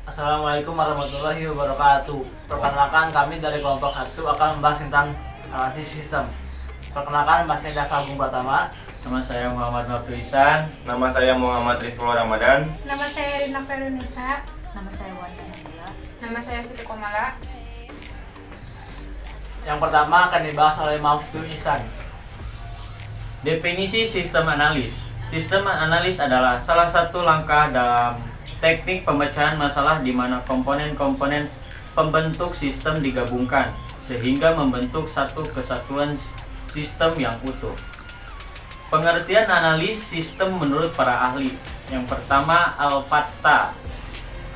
Assalamualaikum warahmatullahi wabarakatuh. Perkenalkan, kami dari kelompok 1 akan membahas tentang analisis sistem. Perkenalkan, saya Dava Agung Pratama. Nama saya Muhammad Nafsu Ihsan. Nama saya Muhammad Rizkul Ramadan. Nama saya Rina Ferunisa. Nama saya Wanda Nadia. Nama saya Siti Komala. Yang pertama akan dibahas oleh Nafsu Ihsan. Definisi sistem analis. Sistem analis adalah salah satu langkah dalam teknik pemecahan masalah di mana komponen-komponen pembentuk sistem digabungkan sehingga membentuk satu kesatuan sistem yang utuh. Pengertian analis sistem menurut para ahli. Yang pertama, Al-Fattah.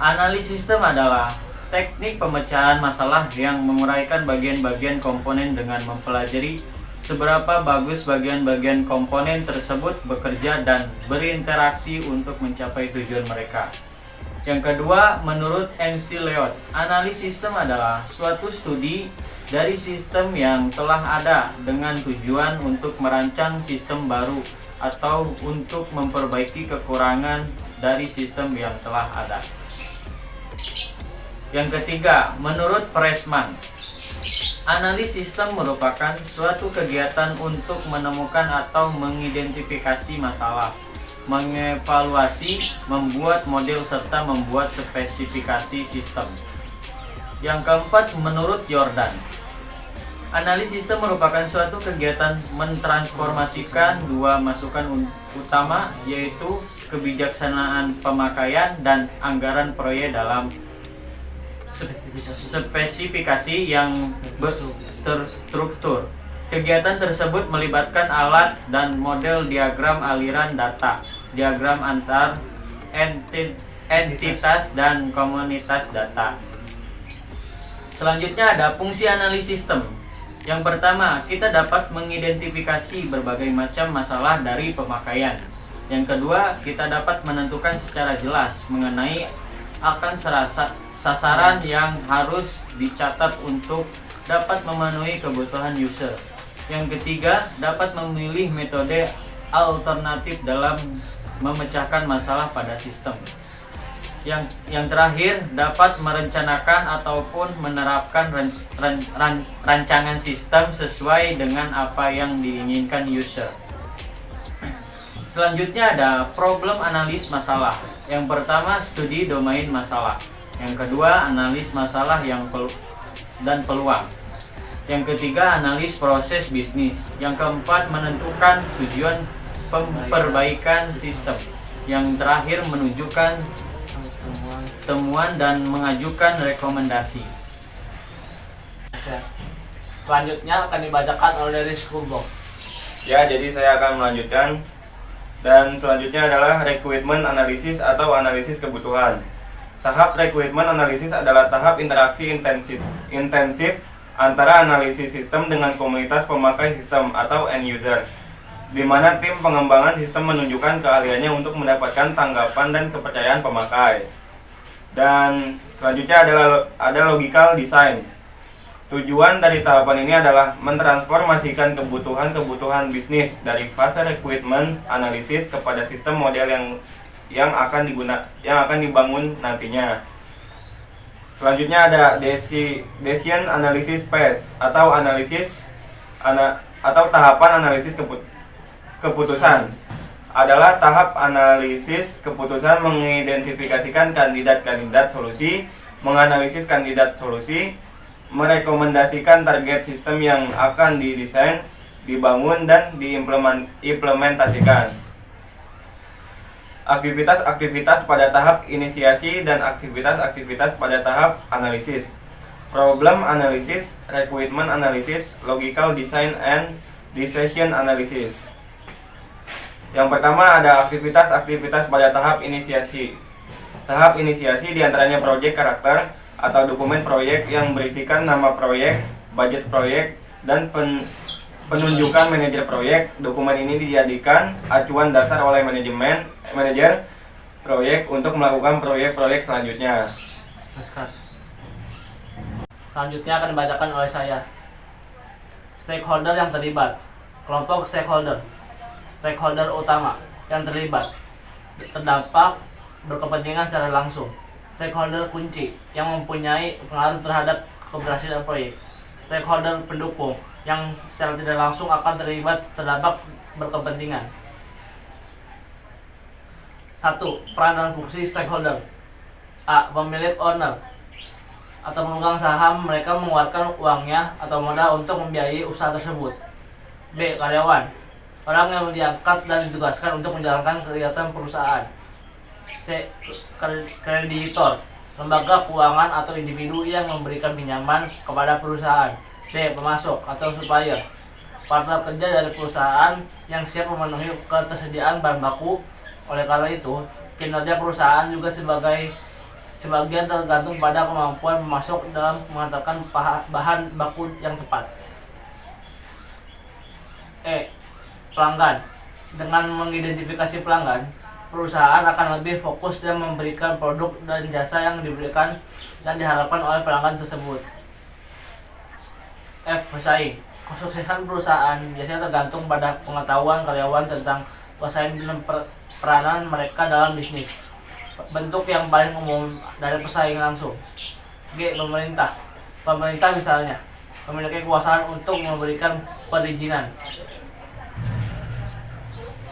Analis sistem adalah teknik pemecahan masalah yang menguraikan bagian-bagian komponen dengan mempelajari seberapa bagus bagian-bagian komponen tersebut bekerja dan berinteraksi untuk mencapai tujuan mereka. Yang kedua, menurut MC Leod, analis sistem adalah suatu studi dari sistem yang telah ada dengan tujuan untuk merancang sistem baru atau untuk memperbaiki kekurangan dari sistem yang telah ada. Yang ketiga, menurut Pressman, analis sistem merupakan suatu kegiatan untuk menemukan atau mengidentifikasi masalah, mengevaluasi, membuat model serta membuat spesifikasi sistem. Yang keempat, menurut Jordan, analis sistem merupakan suatu kegiatan mentransformasikan dua masukan utama, yaitu kebijaksanaan pemakaian dan anggaran proyek dalam spesifikasi yang terstruktur. Kegiatan tersebut melibatkan alat dan model diagram aliran data, diagram antar entitas dan komunitas data. Selanjutnya ada fungsi analis sistem. Yang pertama, kita dapat mengidentifikasi berbagai macam masalah dari pemakaian. Yang kedua, kita dapat menentukan secara jelas mengenai akan sasaran yang harus dicatat untuk dapat memenuhi kebutuhan user. Yang ketiga, dapat memilih metode alternatif dalam memecahkan masalah pada sistem. Yang terakhir, dapat merencanakan ataupun menerapkan rancangan sistem sesuai dengan apa yang diinginkan user. Selanjutnya ada problem analis masalah. Yang pertama, studi domain masalah. Yang kedua, analis masalah dan peluang. Yang ketiga, analis proses bisnis. Yang keempat, menentukan tujuan perbaikan sistem. Yang terakhir, menunjukkan temuan dan mengajukan rekomendasi. Selanjutnya akan dibacakan oleh Rizkulbo. Ya, jadi saya akan melanjutkan. Dan selanjutnya adalah requirement analysis atau analisis kebutuhan. Tahap requirement analysis adalah tahap interaksi intensif antara analisis sistem dengan komunitas pemakai sistem atau end user, di mana tim pengembangan sistem menunjukkan keahliannya untuk mendapatkan tanggapan dan kepercayaan pemakai. Dan selanjutnya ada logical design. Tujuan dari tahapan ini adalah mentransformasikan kebutuhan bisnis dari fase requirement analysis kepada sistem model yang akan dibangun nantinya. Selanjutnya ada decision analysis phase atau tahapan analisis keputusan. Adalah tahap analisis keputusan mengidentifikasikan kandidat solusi, menganalisis kandidat solusi, merekomendasikan target sistem yang akan didesain, dibangun dan diimplementasikan. Aktivitas-aktivitas pada tahap inisiasi dan aktivitas-aktivitas pada tahap analisis. Problem analysis, requirement analysis, logical design and decision analysis. Yang pertama ada aktivitas-aktivitas pada tahap inisiasi. Tahap inisiasi diantaranya proyek karakter atau dokumen proyek yang berisikan nama proyek, budget proyek, dan penunjukan manajer proyek. Dokumen ini dijadikan acuan dasar oleh manajer proyek untuk melakukan proyek-proyek selanjutnya. Selanjutnya akan dibacakan oleh saya. Stakeholder yang terlibat. Kelompok stakeholder utama yang terlibat, terdampak, berkepentingan secara langsung. stakeholder kunci yang mempunyai pengaruh terhadap keberhasilan proyek. Stakeholder pendukung yang secara tidak langsung akan terlibat terdapat berkepentingan. 1. Peran dan fungsi stakeholder. A. Pemilik owner atau pemegang saham, mereka mengeluarkan uangnya atau modal untuk membiayai usaha tersebut. B. Karyawan, orang yang diangkat dan ditugaskan untuk menjalankan kegiatan perusahaan. C. Kreditor, lembaga keuangan atau individu yang memberikan pinjaman kepada perusahaan. D. Pemasok atau supplier, partner kerja dari perusahaan yang siap memenuhi ketersediaan bahan baku. Oleh karena itu, kinerja perusahaan juga sebagian tergantung pada kemampuan pemasok dalam mengantarkan bahan baku yang tepat. E. Pelanggan, dengan mengidentifikasi pelanggan, perusahaan akan lebih fokus dan memberikan produk dan jasa yang diberikan dan diharapkan oleh pelanggan tersebut. F. Pesaing, kesuksesan perusahaan biasanya tergantung pada pengetahuan karyawan tentang pesaing dan peranan mereka dalam bisnis. Bentuk yang paling umum dari pesaing langsung. G. Pemerintah, misalnya memiliki kekuasaan untuk memberikan perizinan.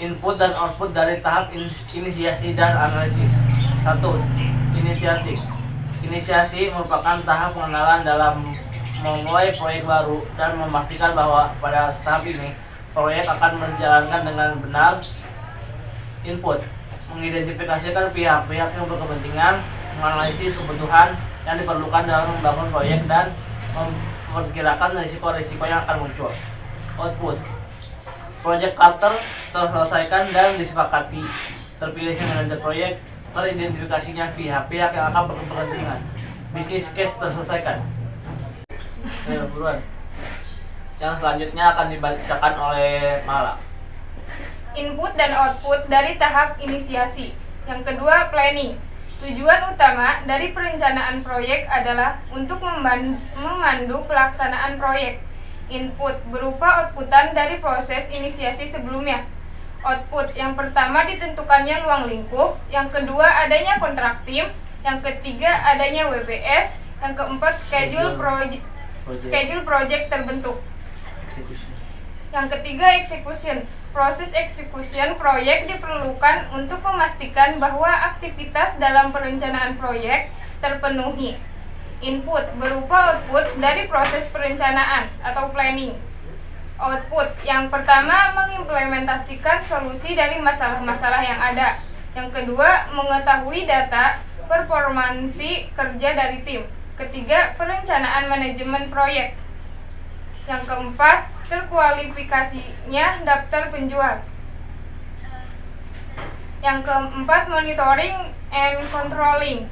Input dan output dari tahap inisiasi dan analisis. 1. Inisiasi. Inisiasi merupakan tahap pengenalan dalam memulai proyek baru dan memastikan bahwa pada tahap ini proyek akan berjalankan dengan benar. Input, mengidentifikasikan pihak-pihak yang berkepentingan, menganalisis kebutuhan yang diperlukan dalam membangun proyek dan memperkirakan risiko-risiko yang akan muncul. Output, proyek charter terselesaikan dan disepakati, terpilihnya manajer proyek, teridentifikasinya pihak-pihak yang akan berkepentingan, bisnis case terselesaikan. Buruan. Yang selanjutnya akan dibacakan oleh Mala. Input dan output dari tahap inisiasi. Yang kedua, planning. Tujuan utama dari perencanaan proyek adalah untuk memandu pelaksanaan proyek. Input berupa outputan dari proses inisiasi sebelumnya. Output yang pertama ditentukannya ruang lingkup, yang kedua adanya kontrak tim, yang ketiga adanya WBS, yang keempat schedule project terbentuk. Yang ketiga, execution. Proses execution proyek diperlukan untuk memastikan bahwa aktivitas dalam perencanaan proyek terpenuhi. Input berupa output dari proses perencanaan atau planning. Output yang pertama mengimplementasikan solusi dari masalah-masalah yang ada. Yang kedua, mengetahui data performansi kerja dari tim. Ketiga, perencanaan manajemen proyek. Yang keempat, terkualifikasinya daftar penjual. Yang keempat, monitoring and controlling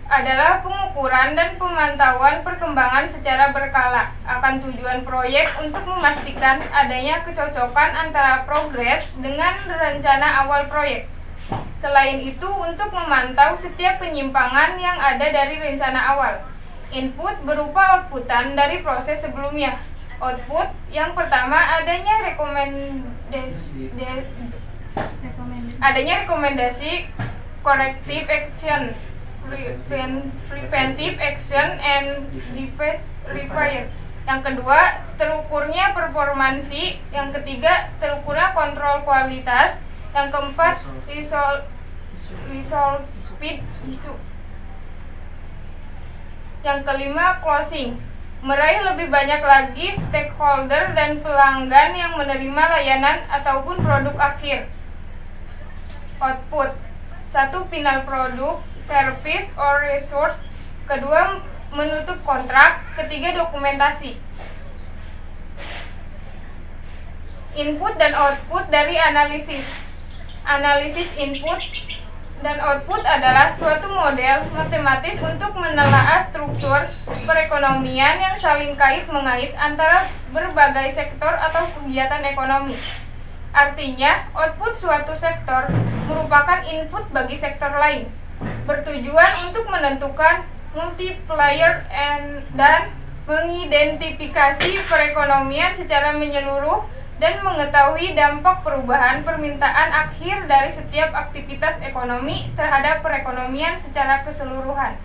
adalah pengukuran dan pemantauan perkembangan secara berkala akan tujuan proyek untuk memastikan adanya kecocokan antara progres dengan rencana awal proyek. Selain itu, untuk memantau setiap penyimpangan yang ada dari rencana awal. Input berupa outputan dari proses sebelumnya. Output yang pertama adanya rekomendasi corrective action, preventive action, and defense required. Yang kedua, terukurnya performansi. Yang ketiga, terukurnya kontrol kualitas. Yang keempat, result speed issue. Yang kelima, closing. Meraih lebih banyak lagi stakeholder dan pelanggan yang menerima layanan ataupun produk akhir. Output. 1. Final product, service, or resort. Kedua, menutup kontrak. Ketiga, dokumentasi. Input dan output dari analisis. Analisis input dan output adalah suatu model matematis untuk menelaah struktur perekonomian yang saling kait-mengait antara berbagai sektor atau kegiatan ekonomi. Artinya, output suatu sektor merupakan input bagi sektor lain, bertujuan untuk menentukan multiplier dan mengidentifikasi perekonomian secara menyeluruh dan mengetahui dampak perubahan permintaan akhir dari setiap aktivitas ekonomi terhadap perekonomian secara keseluruhan.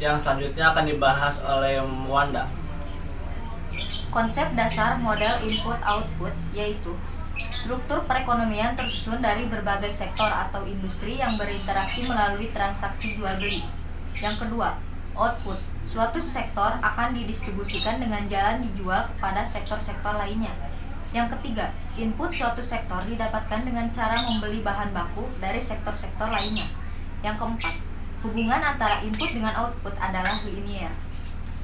Yang selanjutnya akan dibahas oleh Wanda. Konsep dasar model input-output yaitu struktur perekonomian tersusun dari berbagai sektor atau industri yang berinteraksi melalui transaksi jual-beli. Yang kedua, output. Suatu sektor akan didistribusikan dengan jalan dijual kepada sektor-sektor lainnya. Yang ketiga, input suatu sektor didapatkan dengan cara membeli bahan baku dari sektor-sektor lainnya. Yang keempat, hubungan antara input dengan output adalah linear.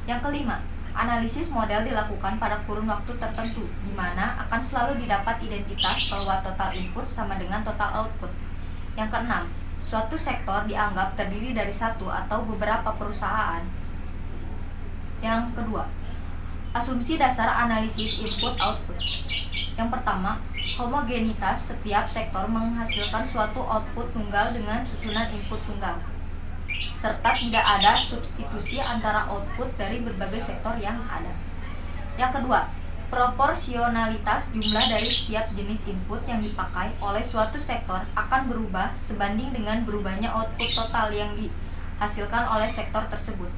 Yang kelima, analisis model dilakukan pada kurun waktu tertentu, di mana akan selalu didapat identitas bahwa total input sama dengan total output. Yang keenam, suatu sektor dianggap terdiri dari satu atau beberapa perusahaan. Yang kedua, asumsi dasar analisis input-output. Yang pertama, homogenitas setiap sektor menghasilkan suatu output tunggal dengan susunan input tunggal, serta tidak ada substitusi antara output dari berbagai sektor yang ada. Yang kedua, proporsionalitas jumlah dari setiap jenis input yang dipakai oleh suatu sektor akan berubah sebanding dengan berubahnya output total yang dihasilkan oleh sektor tersebut.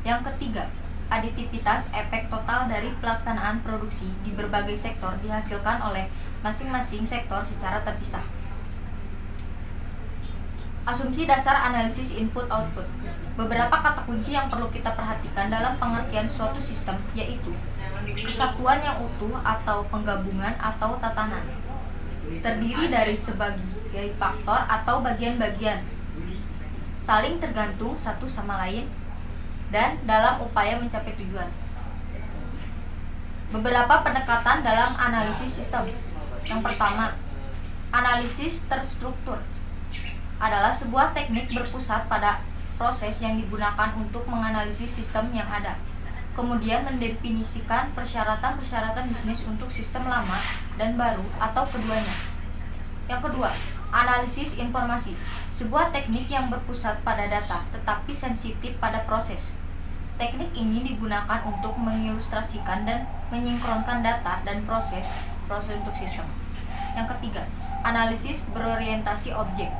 Yang ketiga, aditivitas efek total dari pelaksanaan produksi di berbagai sektor dihasilkan oleh masing-masing sektor secara terpisah. Asumsi dasar analisis input-output. Beberapa kata kunci yang perlu kita perhatikan dalam pengertian suatu sistem yaitu kesatuan yang utuh atau penggabungan atau tatanan, terdiri dari sebagai faktor atau bagian-bagian, saling tergantung satu sama lain, dan dalam upaya mencapai tujuan. Beberapa pendekatan dalam analisis sistem. Yang pertama, analisis terstruktur adalah sebuah teknik berpusat pada proses yang digunakan untuk menganalisis sistem yang ada, kemudian mendefinisikan persyaratan-persyaratan bisnis untuk sistem lama dan baru atau keduanya. Yang kedua, analisis informasi, sebuah teknik yang berpusat pada data tetapi sensitif pada proses. Teknik ini digunakan untuk mengilustrasikan dan menyinkronkan data dan proses untuk sistem. Yang ketiga, analisis berorientasi objek,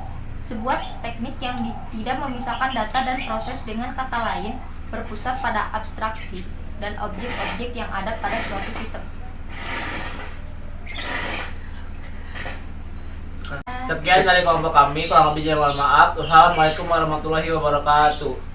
sebuah teknik yang tidak memisahkan data dan proses, dengan kata lain berpusat pada abstraksi dan objek-objek yang ada pada suatu sistem. Sekian dari kelompok kami, kurang lebihnya mohon maaf. Wassalamualaikum warahmatullahi wabarakatuh.